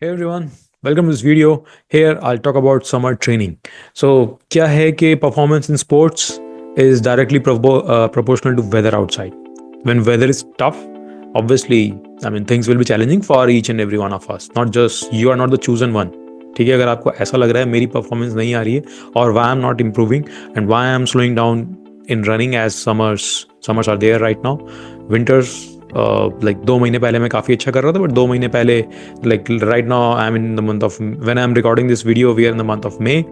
Hey everyone, welcome to this video. Here I'll talk about summer training. So क्या है कि performance in sports is directly proportional to weather outside. When weather is tough, obviously, things will be challenging for each and every one of us. Not just you are not the chosen one. ठीक है, अगर आपको ऐसा लग रहा है मेरी performance नहीं आ रही है और why I'm not improving and why I'm slowing down in running as summers are there right now. Winters like 2 महीने पहले मैं काफ़ी अच्छा कर रहा था, बट 2 महीने पहले like right now I am in the month of when I am recording this video we are in the month of May.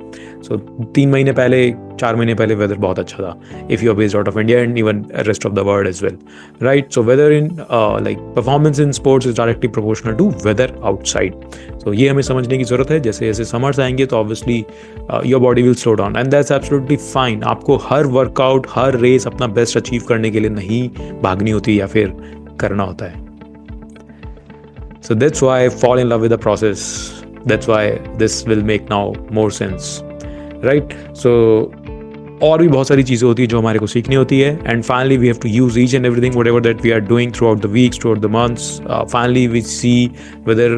So 3 महीने पहले 4 महीने पहले वेदर बहुत अच्छा था if you are based out of India and even rest of the world as well, right. So weather in like performance in sports is directly proportional to weather outside. So ये हमें समझने की ज़रूरत है. जैसे जैसे समर्स आएंगे तो obviously your body will slow down and that's absolutely fine. आपको हर वर्कआउट हर रेस अपना बेस्ट अचीव करने के लिए नहीं भागनी होती या फिर करना होता है. So that's why I fall in love with the process. That's why this will make now more sense, right? So और भी बहुत सारी चीज़ें होती है जो हमारे को सीखनी होती है. And finally we have to use each and everything whatever that we are doing throughout the weeks, throughout the months. Finally we see whether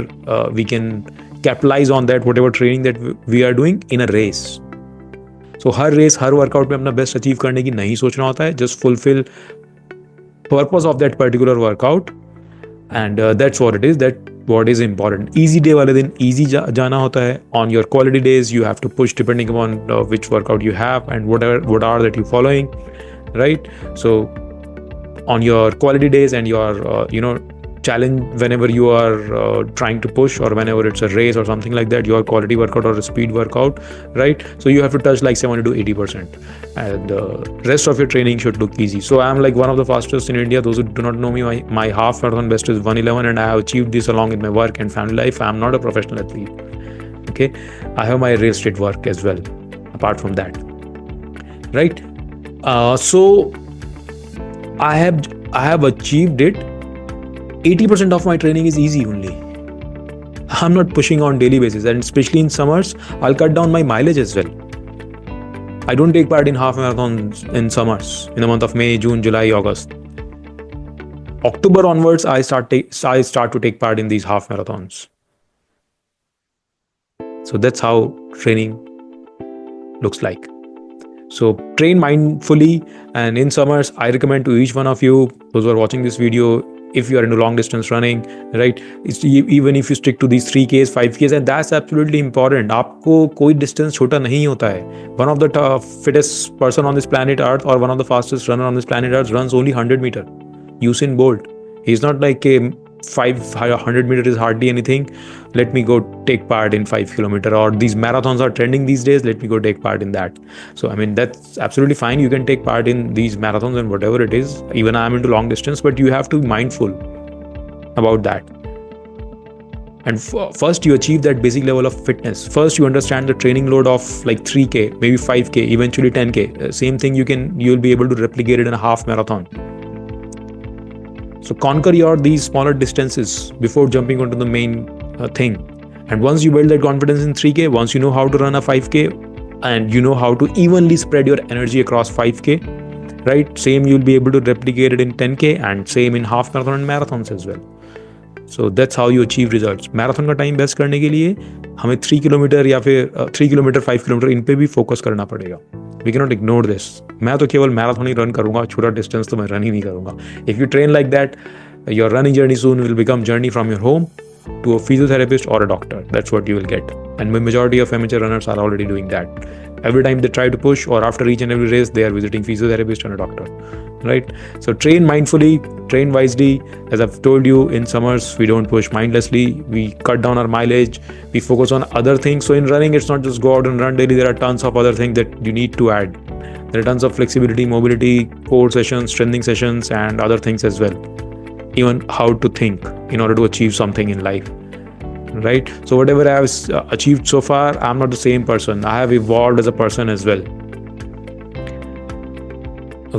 we can capitalize on that whatever training that we are doing in a race. So हर race हर workout में अपना best achieve करने की नहीं सोचना होता है. Just fulfil purpose of that particular workout and that's what it is, that what is important. Easy day वाले दिन easy जाना होता है. On your quality days you have to push depending upon which workout you have and what are that you following, right? So on your quality days and your challenge whenever you are trying to push or whenever it's a race or something like that, your quality workout or a speed workout, right? So you have to touch like 70 to 80% and rest of your training should look easy. So I'm like one of the fastest in India. Those who do not know me, my half marathon best is 1:11 and I have achieved this along with my work and family life. I'm not a professional athlete, okay? I have my real estate work as well apart from that, right? So I have achieved it. 80% of my training is easy only. I'm not pushing on daily basis, and especially in summers I'll cut down my mileage as well. I don't take part in half marathons in summers in the month of May, June, July, August. October onwards I start to take part in these half marathons. So that's how training looks like. So train mindfully, and in summers I recommend to each one of you, those who are watching this video, if you are into long distance running, right, even if you stick to these 3Ks 5Ks, and that's absolutely important. आपको कोई distance छोटा नहीं होता है. One of the fittest person on this planet earth or one of the fastest runner on this planet earth runs only 100 meter. Usain Bolt. He's not like a 500 meter is hardly anything, let me go take part in 5 kilometer, or these marathons are trending these days, let me go take part in that. So that's absolutely fine. You can take part in these marathons and whatever it is. Even I'm into long distance, but you have to be mindful about that. And first you achieve that basic level of fitness. First you understand the training load of like 3K, maybe 5K, eventually 10K. Same thing you'll be able to replicate it in a half marathon. So conquer these smaller distances before jumping onto the main thing. And once you build that confidence in 3K, once you know how to run a 5K and you know how to evenly spread your energy across 5K, right? Same you'll be able to replicate it in 10K and same in half marathon and marathons as well. So that's how you achieve results. Marathon का time best करने के लिए हमें 3 kilometre या फिर 3 kilometre 5 kilometre इन पे भी focus करना पड़ेगा. We cannot ignore this. मैं तो केवल मैराथन ही रन करूंगा, छोटा डिस्टेंस तो मैं रन ही नहीं करूंगा. If you train like that, your running journey soon will become journey from your home to a physiotherapist or a doctor. That's what you will get. And the majority of amateur runners are already doing that. Every time they try to push or after each and every race, they are visiting physiotherapist and a doctor, right? So train mindfully, train wisely. As I've told you, in summers, we don't push mindlessly. We cut down our mileage. We focus on other things. So in running, it's not just go out and run daily. There are tons of other things that you need to add. There are tons of flexibility, mobility, core sessions, strengthening sessions, and other things as well. Even how to think in order to achieve something in life. Right? So whatever I have achieved so far, I'm not the same person. I have evolved as a person as well.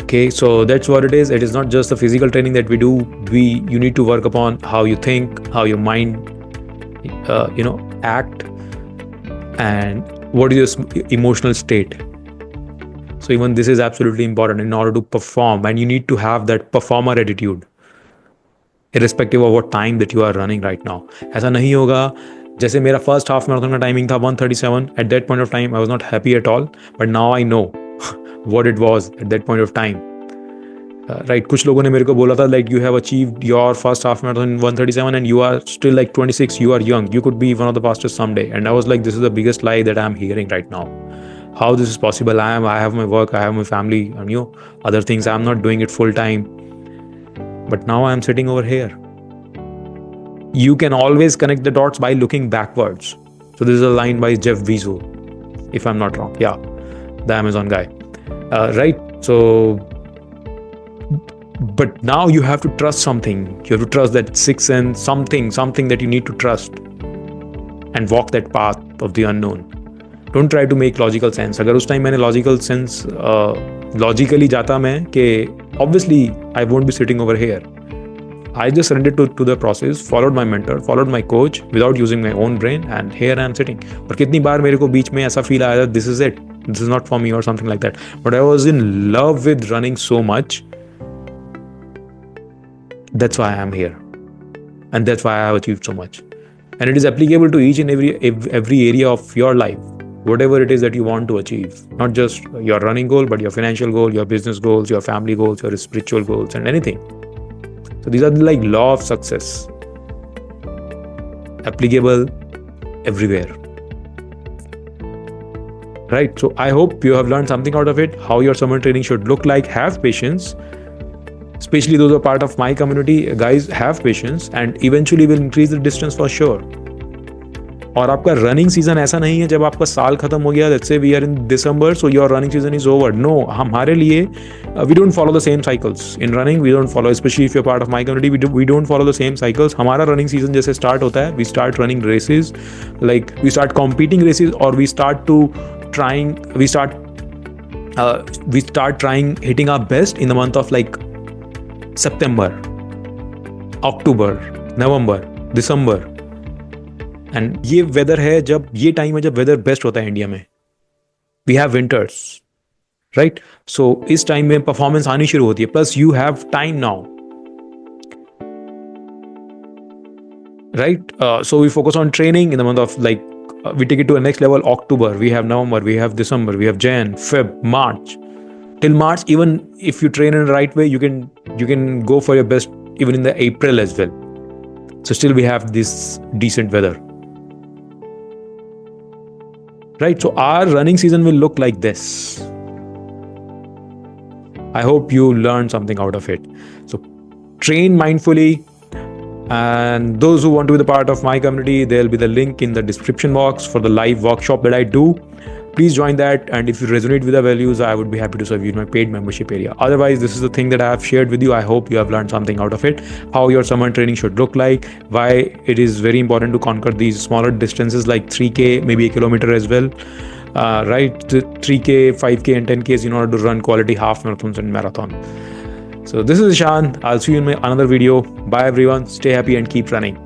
Okay, so that's what it is. It is not just the physical training that we do. You need to work upon how you think, how your mind, act, and what is your emotional state. So even this is absolutely important in order to perform, and you need to have that performer attitude. Irrespective of what time that you are running right now. ऐसा नहीं होगा जैसे मेरा first half marathon का timing था 1:37. At that point of time I was not happy at all, but now I know what it was at that point of time. Right, कुछ लोगों ने मेरे को बोला था like you have achieved your first half marathon 1:37 and you are still like 26, you are young, you could be one of the fastest someday. And I was like, this is the biggest lie that I'm hearing right now. How this is possible? I have my work, I have my family, and other things. I'm not doing it full time, but now I'm sitting over here. You can always connect the dots by looking backwards. So this is a line by Jeff Bezos, if I'm not wrong. Yeah, the Amazon guy. Right. So, but now you have to trust something. You have to trust that sixth sense, something that you need to trust, and walk that path of the unknown. Don't try to make logical sense. अगर उस time मैंने logically जाता मैं कि obviously I won't be sitting over here. I just surrendered to the process, followed my mentor, followed my coach without using my own brain, and here I am sitting. और कितनी बार मेरे को बीच में ऐसा feel आया, this is it, this is not for me or something like that. But I was in love with running so much. That's why I am here, and that's why I have achieved so much. And it is applicable to each and every area of your life, whatever it is that you want to achieve. Not just your running goal, but your financial goal, your business goals, your family goals, your spiritual goals, and anything. So these are the like law of success, applicable everywhere. Right. So I hope you have learned something out of it, how your summer training should look like. Have patience, especially those who are part of my community. Guys, have patience, and eventually will increase the distance for sure. और आपका running season ऐसा नहीं है जब आपका साल खत्म हो गया, let's say we are in December, so your running season is over. No, हमारे लिए we don't follow the same cycles in running. We don't follow, specially if you are part of my community, we don't follow the same cycles. हमारा running season जैसे start होता है, we start running races, like we start competing races, और we start trying hitting our best in the month of like September, October, November, December. And ये weather है, जब ये time है जब वेदर बेस्ट होता है इंडिया में. We have winters, right. So इस टाइम में परफॉर्मेंस आनी शुरू होती है. Plus you have time now, right. So we focus on training in the month of like we take it to a next level. October, we have November, we have December, we have Jan, Feb, March. Till March, even if you train in the right way, you can go for your best even in the April as well. So still we have this decent weather. Right, so our running season will look like this. I hope you learned something out of it. So train mindfully. And those who want to be the part of my community, there'll be the link in the description box for the live workshop that I do. Please join that, and if you resonate with the values, I would be happy to serve you in my paid membership area. Otherwise, this is the thing that I have shared with you. I hope you have learned something out of it. How your summer training should look like, why it is very important to conquer these smaller distances like 3K, maybe a kilometer as well. Right, 3K, 5K and 10Ks in order to run quality half marathons and marathon. So this is Ishan. I'll see you in another video. Bye everyone. Stay happy and keep running.